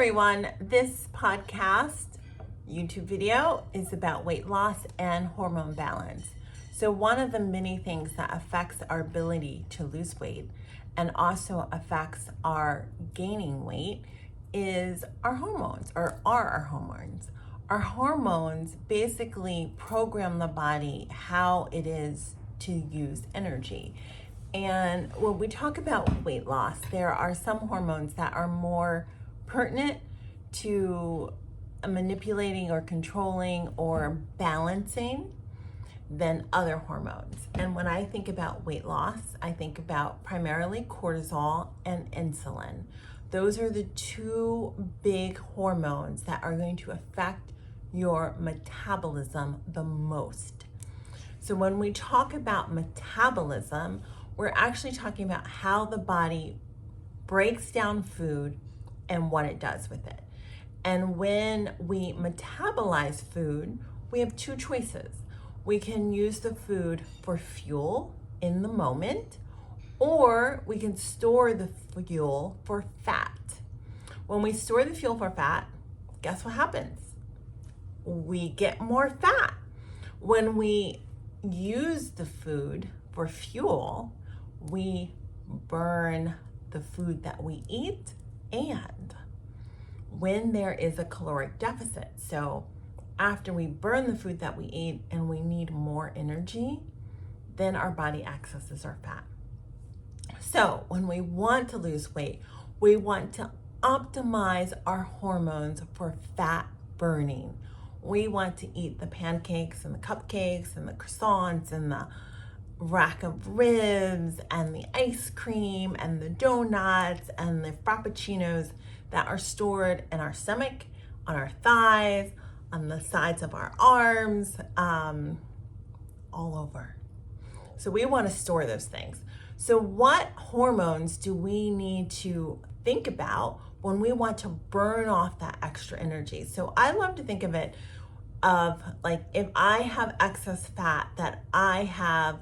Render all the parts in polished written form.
everyone. This podcast, YouTube video is about weight loss and hormone balance. So one of the many things that affects our ability to lose weight and also affects our gaining weight is our hormones, or are our hormones. Our hormones basically program the body how it is to use energy. And when we talk about weight loss, there are some hormones that are more pertinent to manipulating or controlling or balancing than other hormones. And when I think about weight loss, I think about primarily cortisol and insulin. Those are the two big hormones that are going to affect your metabolism the most. So when we talk about metabolism, we're actually talking about how the body breaks down food and what it does with it. And when we metabolize food, we have two choices. We can use the food for fuel in the moment, or we can store the fuel for fat. When we store the fuel for fat, guess what happens? We get more fat. When we use the food for fuel, we burn the food that we eat, and when there is a caloric deficit, so after we burn the food that we eat and we need more energy, then our body accesses our fat. So when we want to lose weight, we want to optimize our hormones for fat burning. We want to eat the pancakes and the cupcakes and the croissants and the rack of ribs and the ice cream and the donuts and the frappuccinos that are stored in our stomach, on our thighs, on the sides of our arms, all over. So we want to store those things. So what hormones do we need to think about when we want to burn off that extra energy? So I love to think of it of like, if I have excess fat, that I have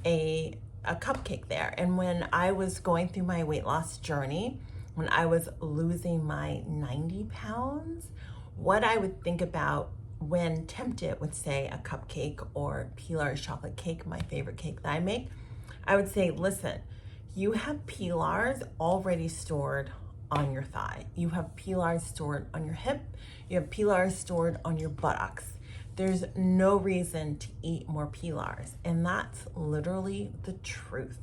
a cupcake there. And when I was going through my weight loss journey, when I was losing my 90 pounds, what I would think about when tempted with, say, a cupcake or Pilar's chocolate cake, my favorite cake that I make, I would say, listen, you have Pilar's already stored on your thigh. You have Pilar's stored on your hip. You have Pilar's stored on your buttocks. There's no reason to eat more Pilar's, and that's literally the truth.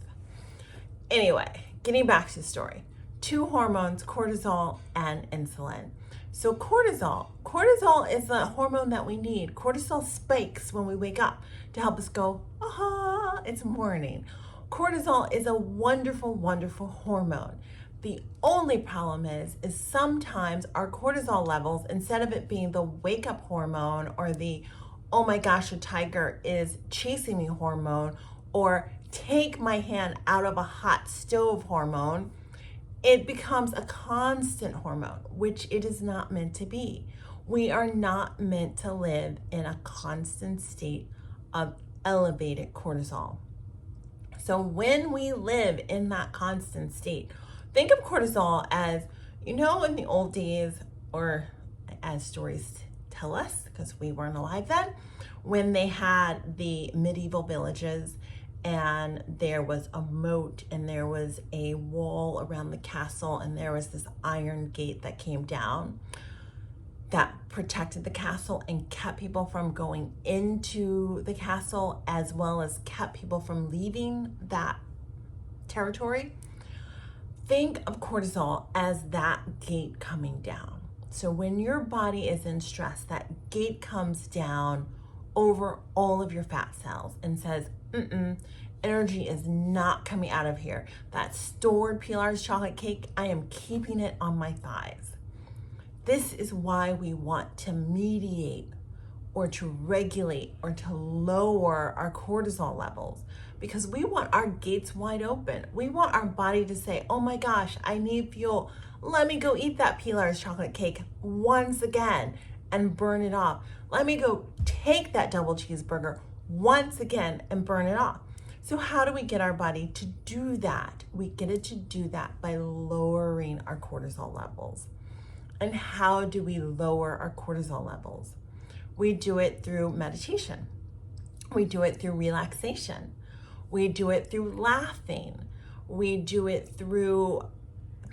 Anyway, getting back to the story. Two hormones, cortisol and insulin. So cortisol is a hormone that we need. Cortisol spikes when we wake up to help us go, aha, it's morning. Cortisol is a wonderful, wonderful hormone. The only problem is sometimes our cortisol levels, instead of it being the wake up hormone or the, oh my gosh, a tiger is chasing me hormone, or take my hand out of a hot stove hormone, it becomes a constant hormone, which it is not meant to be. We are not meant to live in a constant state of elevated cortisol. So when we live in that constant state, think of cortisol as, in the old days, or as stories tell us, because we weren't alive then, when they had the medieval villages and there was a moat and there was a wall around the castle and there was this iron gate that came down that protected the castle and kept people from going into the castle, as well as kept people from leaving that territory. Think of cortisol as that gate coming down. So when your body is in stress, that gate comes down over all of your fat cells and says, energy is not coming out of here. That stored Pilar's chocolate cake, I am keeping it on my thighs. This is why we want to mediate or to regulate or to lower our cortisol levels, because we want our gates wide open. We want our body to say, oh my gosh, I need fuel. Let me go eat that Pilar's chocolate cake once again and burn it off. Let me go take that double cheeseburger once again and burn it off. So how do we get our body to do that? We get it to do that by lowering our cortisol levels. And how do we lower our cortisol levels? We do it through meditation. We do it through relaxation. We do it through laughing. We do it through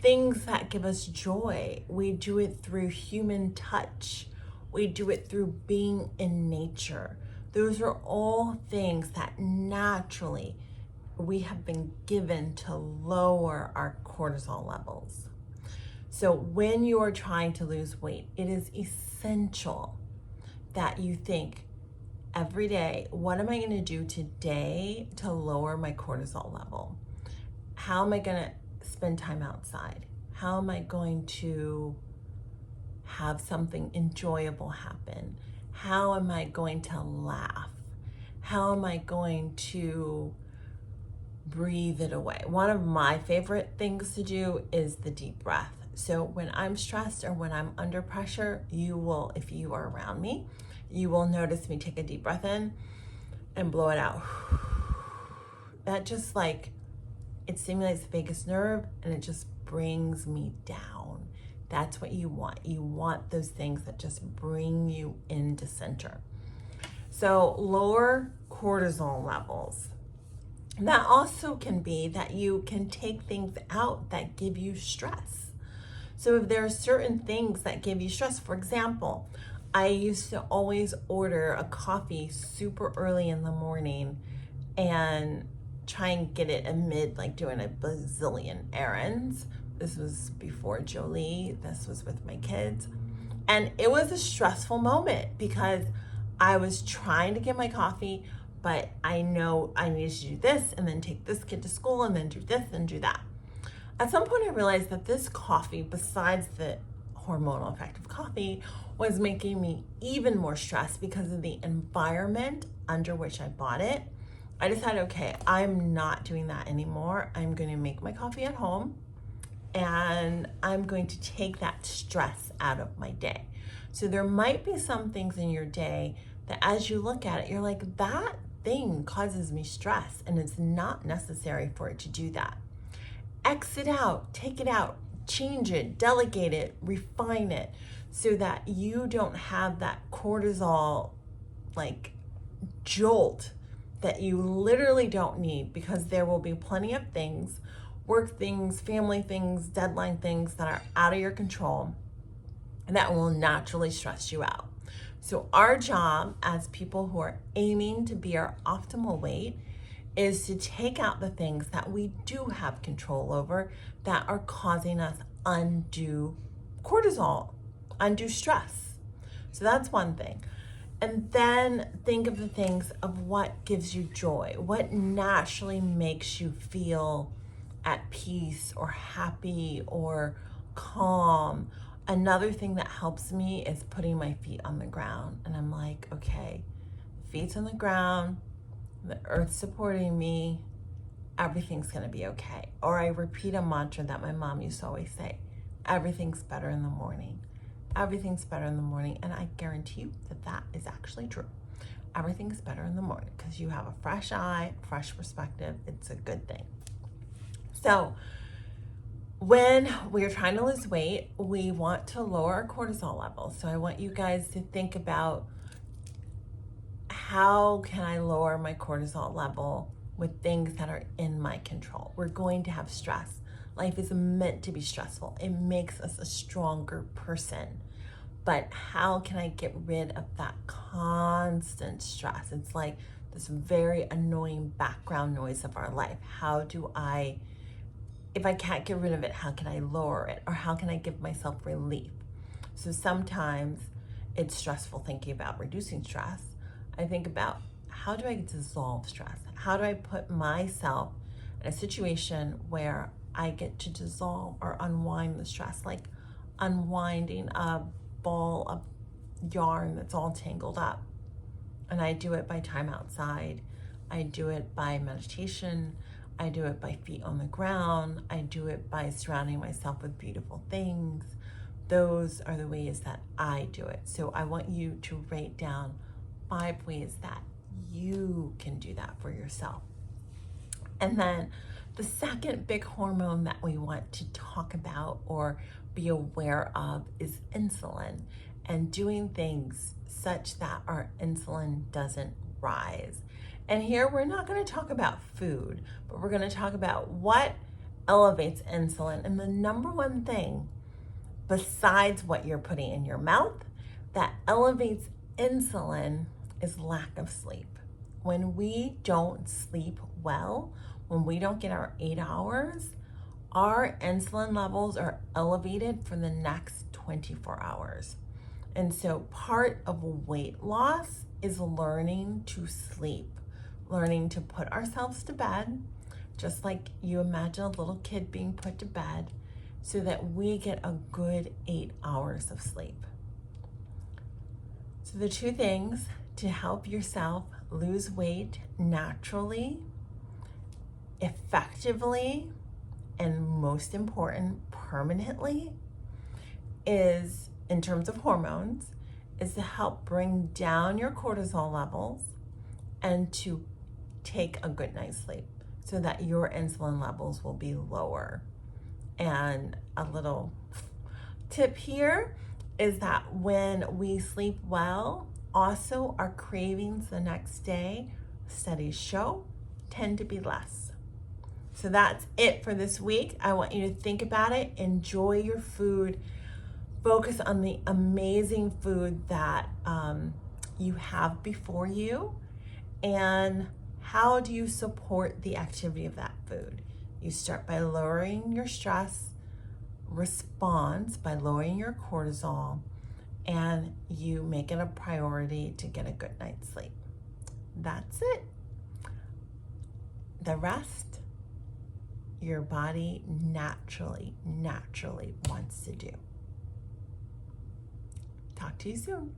things that give us joy. We do it through human touch. We do it through being in nature. Those are all things that naturally we have been given to lower our cortisol levels. So when you are trying to lose weight, it is essential that you think every day, what am I going to do today to lower my cortisol level? How am I going to spend time outside? How am I going to have something enjoyable happen? How am I going to laugh? How am I going to breathe it away? One of my favorite things to do is the deep breath. So when I'm stressed or when I'm under pressure, you will, if you are around me, you will notice me take a deep breath in and blow it out. That just like, it stimulates the vagus nerve and it just brings me down. That's what you want. You want those things that just bring you into center. So lower cortisol levels. That also can be that you can take things out that give you stress. So if there are certain things that give you stress, for example, I used to always order a coffee super early in the morning and try and get it amid like doing a bazillion errands. This was before Jolie. This was with my kids. And it was a stressful moment because I was trying to get my coffee, but I know I needed to do this and then take this kid to school and then do this and do that. At some point I realized that this coffee, besides the hormonal effect of coffee, was making me even more stressed because of the environment under which I bought it. I decided, okay, I'm not doing that anymore. I'm going to make my coffee at home and I'm going to take that stress out of my day. So there might be some things in your day that as you look at it, you're like, that thing causes me stress and it's not necessary for it to do that. Exit out, take it out, change it, delegate it, refine it so that you don't have that cortisol like jolt that you literally don't need, because there will be plenty of things, work things, family things, deadline things that are out of your control and that will naturally stress you out. So our job as people who are aiming to be our optimal weight is to take out the things that we do have control over that are causing us undue cortisol, undue stress. So that's one thing. And then think of the things of what gives you joy, what naturally makes you feel at peace or happy or calm. Another thing that helps me is putting my feet on the ground. And I'm like, okay, feet's on the ground, the earth's supporting me, everything's gonna be okay. Or I repeat a mantra that my mom used to always say, everything's better in the morning. Everything's better in the morning. And I guarantee you that that is actually true. Everything's better in the morning because you have a fresh eye, fresh perspective. It's a good thing. So when we're trying to lose weight, we want to lower our cortisol levels. So I want you guys to think about, how can I lower my cortisol level with things that are in my control? We're going to have stress. Life is meant to be stressful. It makes us a stronger person. But how can I get rid of that constant stress? It's like this very annoying background noise of our life. How do I, if I can't get rid of it, how can I lower it? Or how can I give myself relief? So sometimes it's stressful thinking about reducing stress. I think about, how do I dissolve stress? How do I put myself in a situation where I get to dissolve or unwind the stress, like unwinding a ball of yarn that's all tangled up. And I do it by time outside. I do it by meditation. I do it by feet on the ground. I do it by surrounding myself with beautiful things. Those are the ways that I do it. So I want you to write down 5 ways that you can do that for yourself. And then the second big hormone that we want to talk about or be aware of is insulin and doing things such that our insulin doesn't rise. And here we're not going to talk about food, but we're going to talk about what elevates insulin. And the number one thing, besides what you're putting in your mouth, that elevates insulin is lack of sleep. When we don't sleep well, when we don't get our 8 hours, our insulin levels are elevated for the next 24 hours. And so part of weight loss is learning to sleep, learning to put ourselves to bed, just like you imagine a little kid being put to bed, so that we get a good 8 hours of sleep. So the two things to help yourself lose weight naturally, effectively, and most important, permanently, is, in terms of hormones, is to help bring down your cortisol levels and to take a good night's sleep so that your insulin levels will be lower. And a little tip here is that when we sleep well, also our cravings the next day, studies show, tend to be less. So that's it for this week. I want you to think about it, enjoy your food, focus on the amazing food that you have before you, and how do you support the activity of that food? You start by lowering your stress response, by lowering your cortisol, and you make it a priority to get a good night's sleep. That's it. The rest, your body naturally wants to do. Talk to you soon.